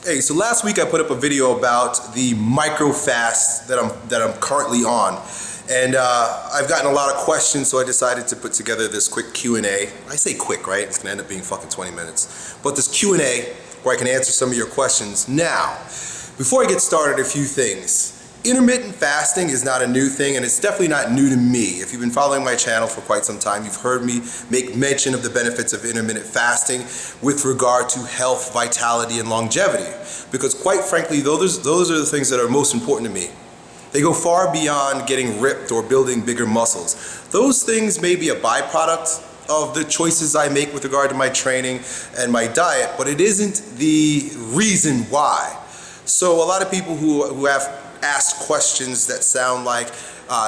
Hey, so last week I put up a video about the micro fast that I'm currently on, and I've gotten a lot of questions, so I decided to put together this quick Q&A. I say quick, right? It's gonna end up being fucking 20 minutes, but this Q&A where I can answer some of your questions. Now, before I get started, a few things. Intermittent fasting is not a new thing, and it's definitely not new to me. If you've been following my channel for quite some time, you've heard me make mention of the benefits of intermittent fasting with regard to health, vitality, and longevity. Because quite frankly, those are the things that are most important to me. They go far beyond getting ripped or building bigger muscles. Those things may be a byproduct of the choices I make with regard to my training and my diet, but it isn't the reason why. So a lot of people who have asked questions that sound like,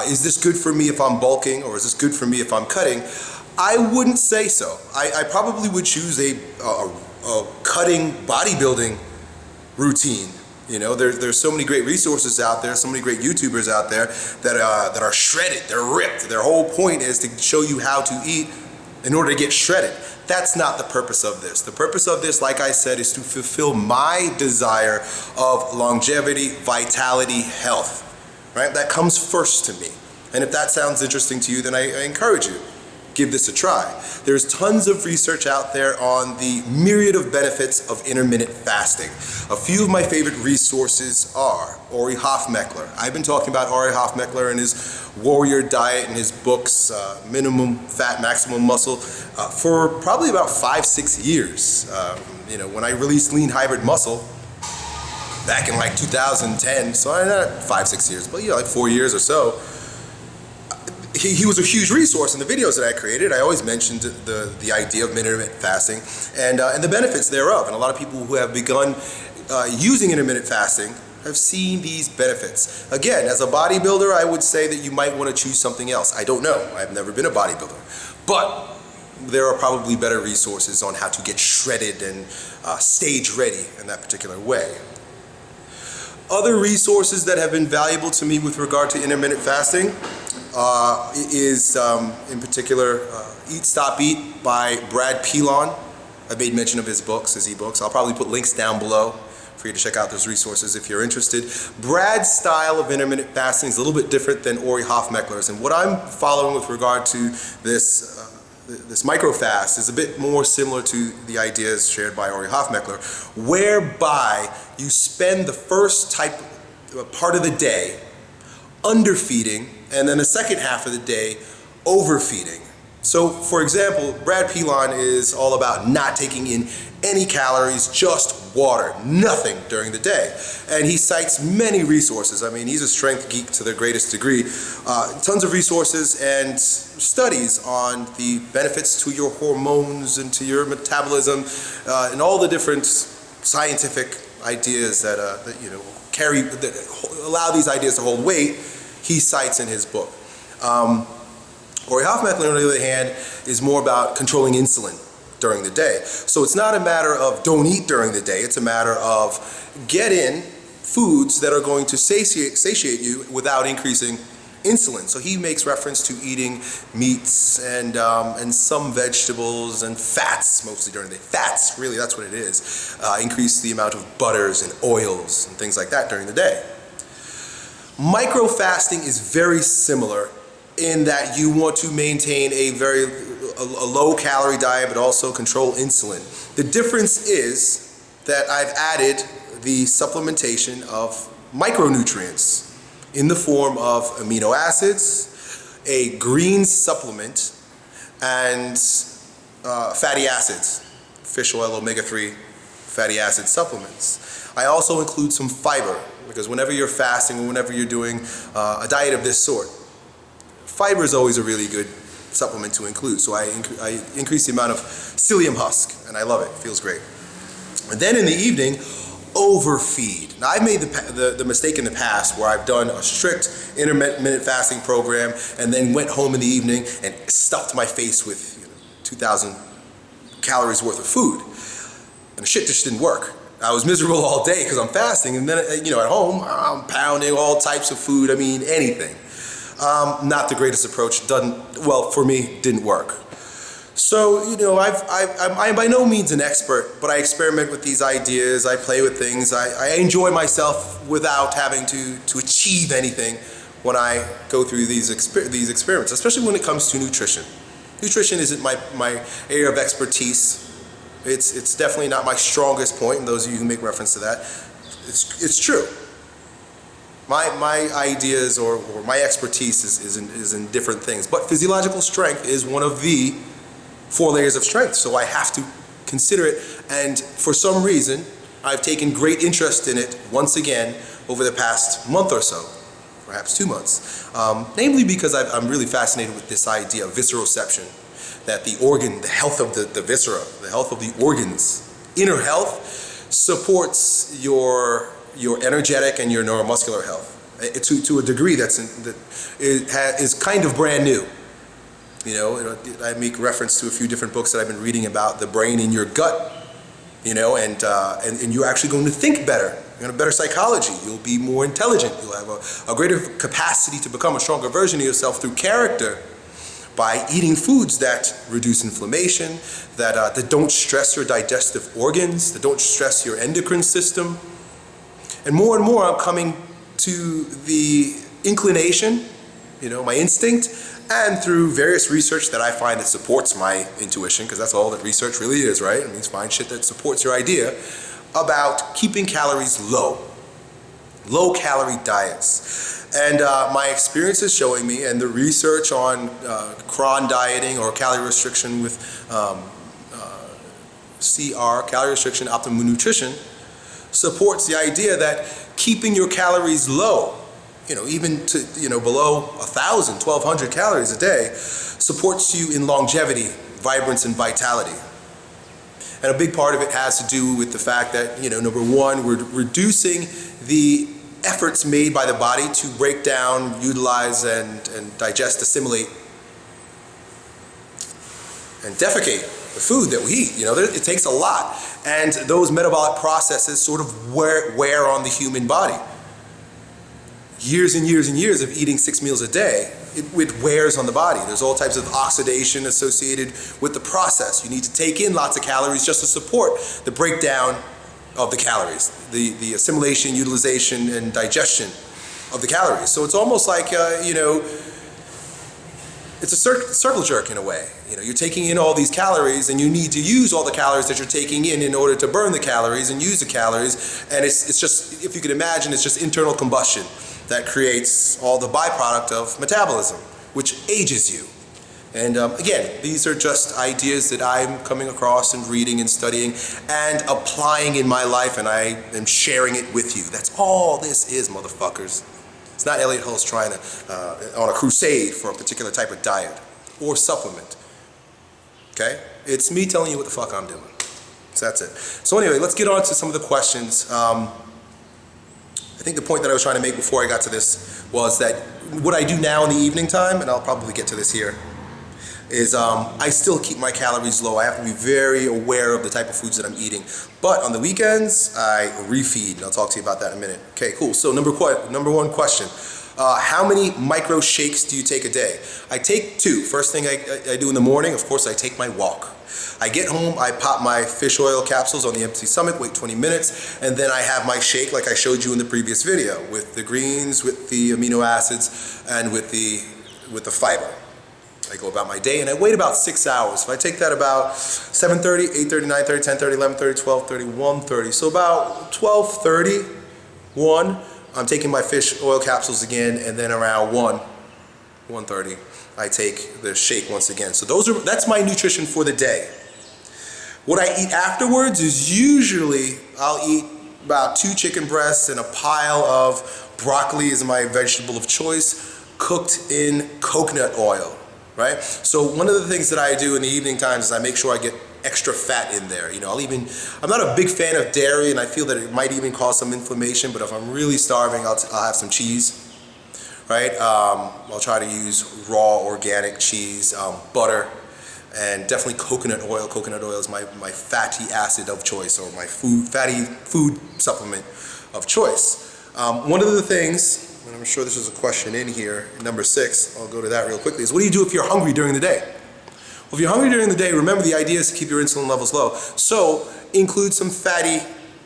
is this good for me if I'm bulking, or is this good for me if I'm cutting? I wouldn't say so. I probably would choose a cutting bodybuilding routine. You know, there's so many great resources out there, so many great YouTubers out there that are shredded, they're ripped. Their whole point is to show you how to eat in order to get shredded. That's not the purpose of this. The purpose of this, like I said, is to fulfill my desire of longevity, vitality, health, right? That comes first to me. And if that sounds interesting to you, then I encourage you, give this a try. There's tons of research out there on the myriad of benefits of intermittent fasting. A few of my favorite resources are Ori Hofmeckler. I've been talking about Ori Hofmeckler and his warrior diet and his books, Minimum Fat, Maximum Muscle, for probably about 5-6 years. You know, when I released Lean Hybrid Muscle back in like 2010, so not 5-6 years, but like 4 years or so, he was a huge resource in the videos that I created. I always mentioned the idea of intermittent fasting and the benefits thereof. And a lot of people who have begun using intermittent fasting have seen these benefits. Again, as a bodybuilder, I would say that you might want to choose something else. I don't know. I've never been a bodybuilder. But there are probably better resources on how to get shredded and stage ready in that particular way. Other resources that have been valuable to me with regard to intermittent fasting is in particular Eat, Stop, Eat by Brad Pilon. I've made mention of his books, his ebooks. I'll probably put links down below for you to check out those resources if you're interested. Brad's style of intermittent fasting is a little bit different than Ori Hofmeckler's, and what I'm following with regard to this micro fast is a bit more similar to the ideas shared by Ori Hofmeckler, whereby you spend the first part of the day underfeeding, and then the second half of the day overfeeding. So for example, Brad Pilon is all about not taking in any calories, just water, nothing during the day. And he cites many resources. I mean, he's a strength geek to the greatest degree. Tons of resources and studies on the benefits to your hormones and to your metabolism, and all the different scientific ideas that allow these ideas to hold weight. He cites in his book. Ori Hofmeckler, on the other hand, is more about controlling insulin during the day. So it's not a matter of don't eat during the day, it's a matter of get in foods that are going to satiate you without increasing insulin. So he makes reference to eating meats and some vegetables and fats, mostly during the day. Fats, really, that's what it is. Increase the amount of butters and oils and things like that during the day. Micro fasting is very similar in that you want to maintain a low calorie diet but also control insulin. The difference is that I've added the supplementation of micronutrients in the form of amino acids, a green supplement, and fatty acids, fish oil, omega-3 fatty acid supplements. I also include some fiber, because whenever you're fasting or whenever you're doing a diet of this sort, fiber is always a really good supplement to include. So I increase the amount of psyllium husk, and I love it. It feels great. And then in the evening, overfeed. Now I've made the mistake in the past where I've done a strict intermittent fasting program and then went home in the evening and stuffed my face with 2,000 calories worth of food. And the shit just didn't work. I was miserable all day because I'm fasting, and then at home I'm pounding all types of food. I mean, anything. Not the greatest approach. For me, didn't work. So, you know, I'm by no means an expert, but I experiment with these ideas, I play with things, I enjoy myself without having to achieve anything when I go through these experiments, especially when it comes to nutrition. Nutrition isn't my area of expertise. It's definitely not my strongest point, and those of you who make reference to that, it's true. My ideas or my expertise is in different things, but physiological strength is one of the 4 layers of strength, so I have to consider it, and for some reason I've taken great interest in it once again over the past month or so, perhaps 2 months, namely because I'm really fascinated with this idea of visceroception, that the health of the viscera, the health of the organs, inner health supports your energetic and your neuromuscular health to a degree that is kind of brand new. You know, I make reference to a few different books that I've been reading about the brain in your gut, you know, and you're actually going to think better. You're going to have better psychology. You'll be more intelligent. You'll have a greater capacity to become a stronger version of yourself through character by eating foods that reduce inflammation, that don't stress your digestive organs, that don't stress your endocrine system. And more I'm coming to the inclination, you know, my instinct, and through various research that I find that supports my intuition, because that's all that research really is, right? It means find shit that supports your idea about keeping calories low. Low-calorie diets. And my experience is showing me, and the research on cron dieting or calorie restriction with CR, calorie restriction, optimum nutrition, supports the idea that keeping your calories low, you know, even to, you know, below 1,000, 1,200 calories a day, supports you in longevity, vibrance, and vitality. And a big part of it has to do with the fact that, you know, number one, we're reducing the efforts made by the body to break down, utilize, and digest, assimilate, and defecate the food that we eat. You know, it takes a lot. And those metabolic processes sort of wear on the human body. Years and years and years of eating 6 meals a day, it wears on the body. There's all types of oxidation associated with the process. You need to take in lots of calories just to support the breakdown of the calories, the assimilation, utilization, and digestion of the calories. So it's almost like, you know, it's a circle jerk in a way. You know, you're taking in all these calories, and you need to use all the calories that you're taking in order to burn the calories and use the calories. And it's just, if you could imagine, it's just internal combustion that creates all the byproduct of metabolism, which ages you. And again, these are just ideas that I'm coming across and reading and studying and applying in my life, and I am sharing it with you. That's all this is, motherfuckers. It's not Elliott Hulse trying to, on a crusade for a particular type of diet or supplement. Okay? It's me telling you what the fuck I'm doing. So that's it. So anyway, let's get on to some of the questions. I think the point that I was trying to make before I got to this was that what I do now in the evening time, and I'll probably get to this here, is I still keep my calories low. I have to be very aware of the type of foods that I'm eating. But on the weekends, I refeed, and I'll talk to you about that in a minute. Okay, cool. So number one question. How many micro shakes do you take a day? I take 2. First thing I do in the morning, of course, I take my walk. I get home, I pop my fish oil capsules on the empty stomach, wait 20 minutes, and then I have my shake like I showed you in the previous video, with the greens, with the amino acids, and with the fiber. I go about my day, and I wait about 6 hours. If I take that about 7:30, 8:30, 9:30, 10:30, 11:30, 12:30, 1:30. So about 12:30, 1, I'm taking my fish oil capsules again, and then around 1:30, I take the shake once again. So that's my nutrition for the day. What I eat afterwards is usually, I'll eat about 2 chicken breasts and a pile of broccoli is my vegetable of choice, cooked in coconut oil. Right? So one of the things that I do in the evening times is I make sure I get extra fat in there. You know, I'm not a big fan of dairy, and I feel that it might even cause some inflammation, but if I'm really starving, I'll have some cheese, right? I'll try to use raw organic cheese, butter, and definitely coconut oil. Coconut oil is my fatty acid of choice, or my fatty food supplement of choice. One of the things, and I'm sure this is a question in here, number 6, I'll go to that real quickly, is what do you do if you're hungry during the day? Well, if you're hungry during the day, remember the idea is to keep your insulin levels low. So include some fatty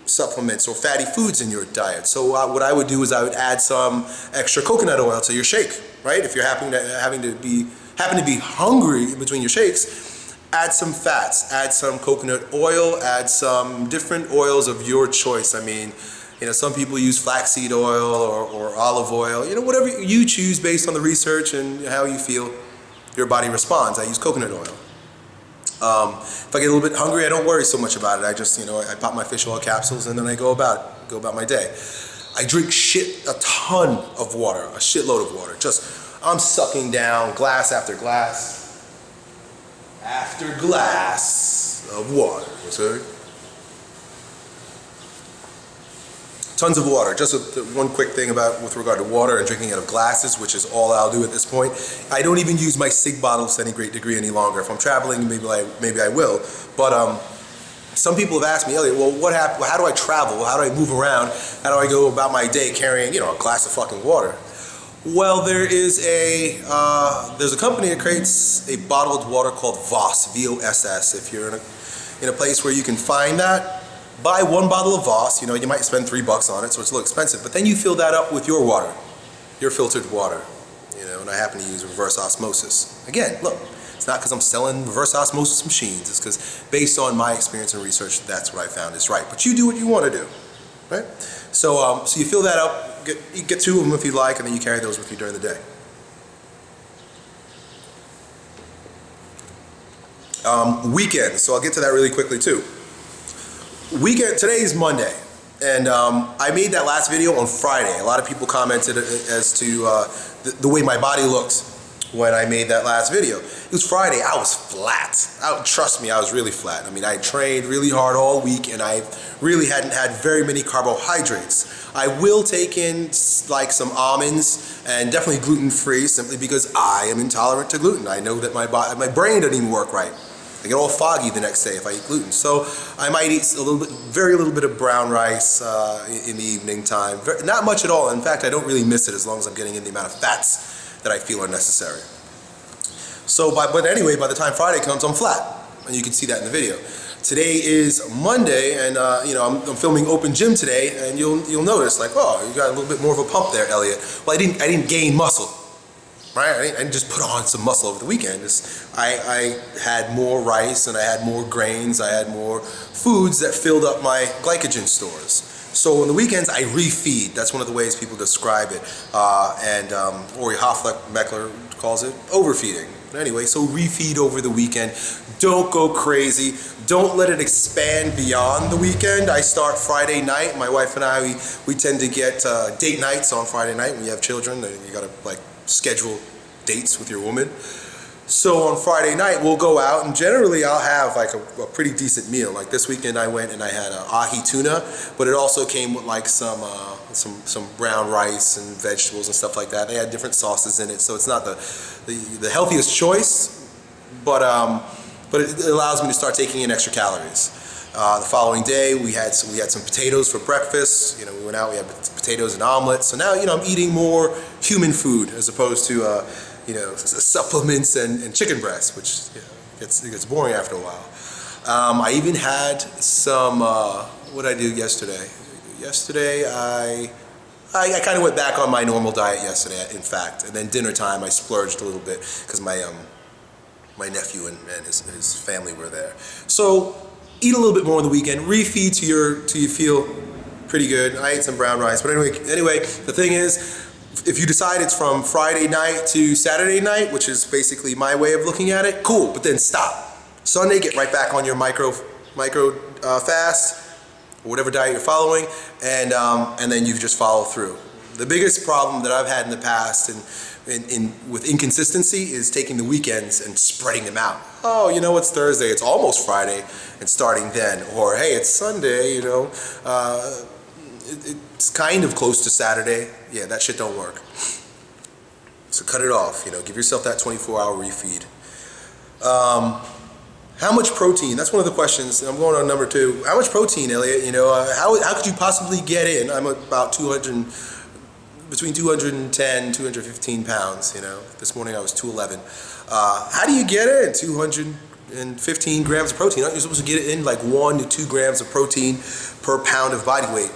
supplements or fatty foods in your diet. So what I would do is I would add some extra coconut oil to your shake, right? If you're happen to be hungry in between your shakes, add some fats, add some coconut oil, add some different oils of your choice. I mean, you know, some people use flaxseed oil or olive oil, you know, whatever you choose based on the research and how you feel your body responds. I use coconut oil. If I get a little bit hungry, I don't worry so much about it. I just, you know, I pop my fish oil capsules and then I go about my day. I drink a ton of water, a shitload of water. I'm sucking down glass after glass after glass of water. Okay? Tons of water. Just one quick thing with regard to water and drinking out of glasses, which is all I'll do at this point. I don't even use my SIG bottles to any great degree any longer. If I'm traveling, maybe I will. But some people have asked me, Elliot, well, how do I travel? How do I move around? How do I go about my day carrying, you know, a glass of fucking water? Well, there's a company that creates a bottled water called Voss, V-O-S-S. If you're in a place where you can find that, buy one bottle of Voss. You know, you might spend $3 on it, so it's a little expensive, but then you fill that up with your water, your filtered water. You know, and I happen to use reverse osmosis. Again, look, it's not because I'm selling reverse osmosis machines. It's because based on my experience and research, that's what I found is right. But you do what you want to do, right? So, so you fill that up, you get 2 of them if you like, and then you carry those with you during the day. Weekends, so I'll get to that really quickly too. Today is Monday, and I made that last video on Friday. A lot of people commented as to the way my body looked when I made that last video. It was Friday. I was flat. Trust me, I was really flat. I mean, I trained really hard all week, and I really hadn't had very many carbohydrates. I will take in like some almonds and definitely gluten-free, simply because I am intolerant to gluten. I know that my brain doesn't even work right. I get all foggy the next day if I eat gluten. So I might eat very little bit of brown rice in the evening time. Not much at all. In fact, I don't really miss it as long as I'm getting in the amount of fats that I feel are necessary. So, but anyway, by the time Friday comes, I'm flat, and you can see that in the video. Today is Monday, and you know, I'm filming Open Gym today, and you'll notice like, oh, you got a little bit more of a pump there, Elliot. Well, I didn't gain muscle. Right? I didn't just put on some muscle over the weekend. I had more rice and I had more grains. I had more foods that filled up my glycogen stores. So on the weekends, I refeed. That's one of the ways people describe it. Ori Hofmeckler calls it overfeeding. But anyway, so refeed over the weekend. Don't go crazy. Don't let it expand beyond the weekend. I start Friday night. My wife and I, we tend to get date nights on Friday night when you have children. You gotta like schedule dates with your woman. So on Friday night we'll go out, and generally I'll have like a pretty decent meal. Like this weekend I went and I had ahi tuna, but it also came with like some brown rice and vegetables and stuff like that. They had different sauces in it, so it's not the healthiest choice, but it allows me to start taking in extra calories. The following day we had some potatoes for breakfast. You know, we went out, we had potatoes and omelets. So now, you know, I'm eating more human food as opposed to you know, supplements and chicken breasts, which, you know, it gets boring after a while. I even had some what did I do yesterday? Yesterday I kind of went back on my normal diet yesterday, in fact, and then dinner time I splurged a little bit because my nephew and his family were there. So eat a little bit more on the weekend, refeed till you feel pretty good. I ate some brown rice, but anyway, the thing is, if you decide it's from Friday night to Saturday night, which is basically my way of looking at it, cool, but then stop. Sunday, get right back on your micro fast, or whatever diet you're following, and then you just follow through. The biggest problem that I've had in the past with inconsistency is taking the weekends and spreading them out. Oh, you know, it's Thursday, it's almost Friday, and starting then. Or, hey, it's Sunday, you know, it's kind of close to Saturday. Yeah, that shit don't work. So cut it off, you know, give yourself that 24-hour refeed. How much protein? That's one of the questions. I'm going on number 2. How much protein, Elliot? You know, how could you possibly get in? I'm about 200 between 210, 215 pounds, you know. This morning I was 211. How do you get it? 215 grams of protein. Aren't you supposed to get it in like 1 to 2 grams of protein per pound of body weight?